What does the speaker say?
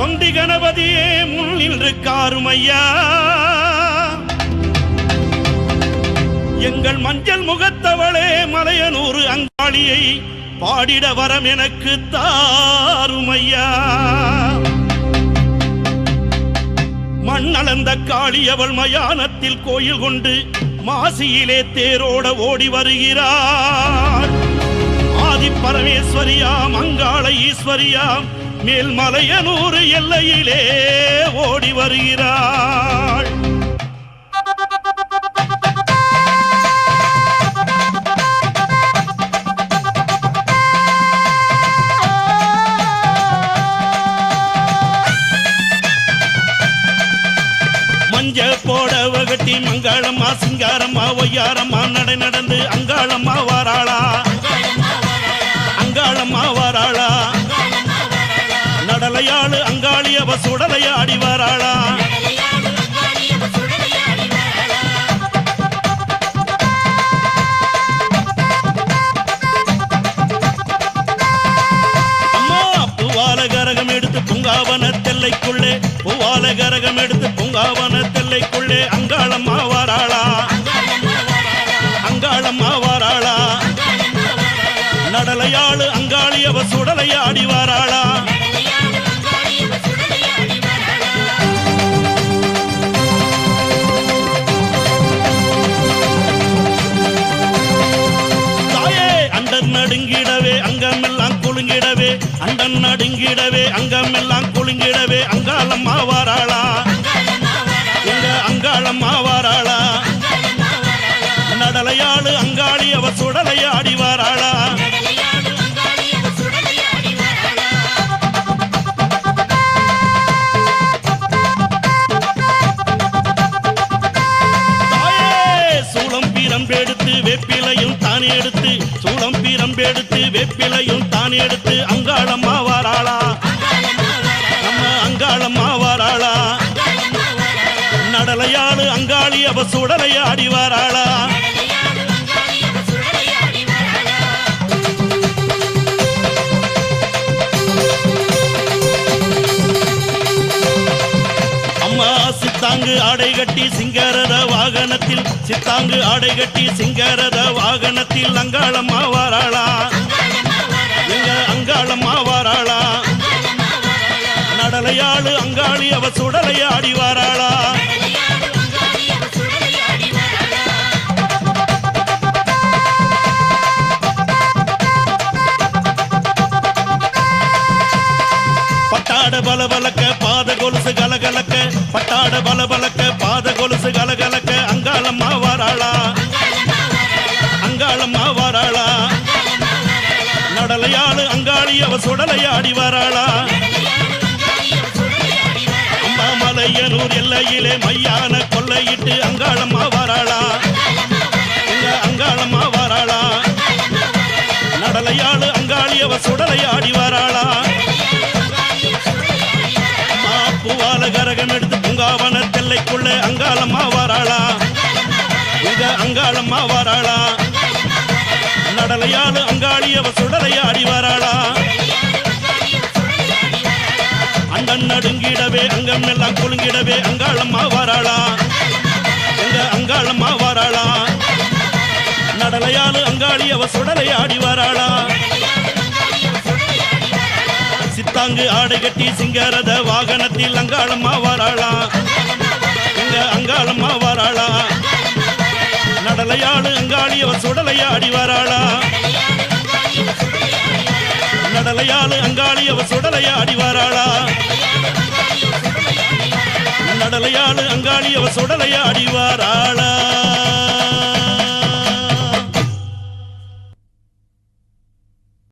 தொண்டி கணபதியே முன் நின்று காருமையா எங்கள் மஞ்சள் முகத்தவளே மலையனூர் அங்காளியை பாடிட வரம் எனக்கு தாருமையா மண்ணளந்த காளி அவள் மயானத்தில் கோயில் கொண்டு மாசியிலே தேரோட ஓடி வருகிறார் ஆதி பரமேஸ்வரியாம் அங்காள ஈஸ்வரியாம் மேல்மலையனூர் எல்லையிலே ஓடி வருகிறாள் மஞ்சள் போடவ கட்டி மங்களம்மா சிங்காரம்மா ஒய்யாரம்மா நடை நடந்து அங்காளம்மா வாராளா அங்காளம்மா வாராளா நடலையாளு அங்காளி அவ சுடலையாடி வாராளா அம்மா பூவால கரகம் எடுத்து பூங்காவன தெல்லைக்குள்ளே பூவால கரகம் எடுத்து பூங்காவன தெல்லைக்குள்ளே அங்காளம்மா வாராளா அங்காளம்மா வாராளா நடலையாளு அங்காளி அவ சுடலையாடி வாராளா தாயே அண்டன் நடுங்கிடவே அங்கமெல்லாம் குலுங்கிடவே அண்டன் நடுங்கிடவே அங்கமெல்லாம் குலுங்கிடவே அங்காளம்மா வாராளா எங்க அங்காளம்மா வாராளா நடலையாளு அங்காளி அவ சுடலையாடி வாராளா எடுத்து வெப்பிலையும் தானே எடுத்து சூளம் பீரம்பெடுத்து வெப்பிலையும் தானே எடுத்து அங்காளம்மா வாராளா நம்ம அங்காளம்மா வாராளா நடலையாளு அங்காளி அவ சுடலையாடி வாராளா சித்தாங்கு ஆடை கட்டி சிங்கரத வாகனத்தில் சித்தாங்கு ஆடை கட்டி சிங்கரத வாகனத்தில் அங்காளம்மா வாராளா எங்க அங்காளம்மா வாராளா நடலையாளு அங்காளி அவ சுடலையாடி வாராளா பட்டாட பலபலக்க பாத கொலுசு கலகலக்க பட்டாட பலபலக்க பாத கொலுசு கலகலக்க அங்காளம்மா வாராளா அங்காளம்மா வாராளா நடலையாளு அங்காளி அவ சுடலையாடி வாராளா அம்பாமலையனூர் எல்லையிலே மையான கொள்ளையிட்டு அங்காளம்மா வாராளா எங்க அங்காளம்மா வாராளா நடலையாளு அங்காளி அவ சுடலையாடி வாராளா பூவால கரகம் எடுத்து பூங்காவன தெல்லைக்குள்ளே அங்காளம்மா வாராளா இங்க அங்காளம்மா வாராளா நடலையாளு அங்காளி அவ சுடலையாடி வாராளா அண்டன் நடுங்கிடவே அங்கம் எல்லாம் குலுங்கிடவே அங்காளம்மா வாராளா எங்க அங்காளம்மா வாராளா நடலையாளு அங்காளி அவ சுடலையாடி வாராளா சித்தாங்கு ஆடை கட்டி சிங்கரத வாகனத்தில் அங்காளம்மா வாராளா எங்க அங்காளம்மா வாராளா நடலையாளு அங்காளி அவ சுடலையாடி வாராளா நடலையாளு அங்காளி அவ சுடலையாடி வாராளா நடலையாளு அங்காளி அவ சுடலையாடி வாராளா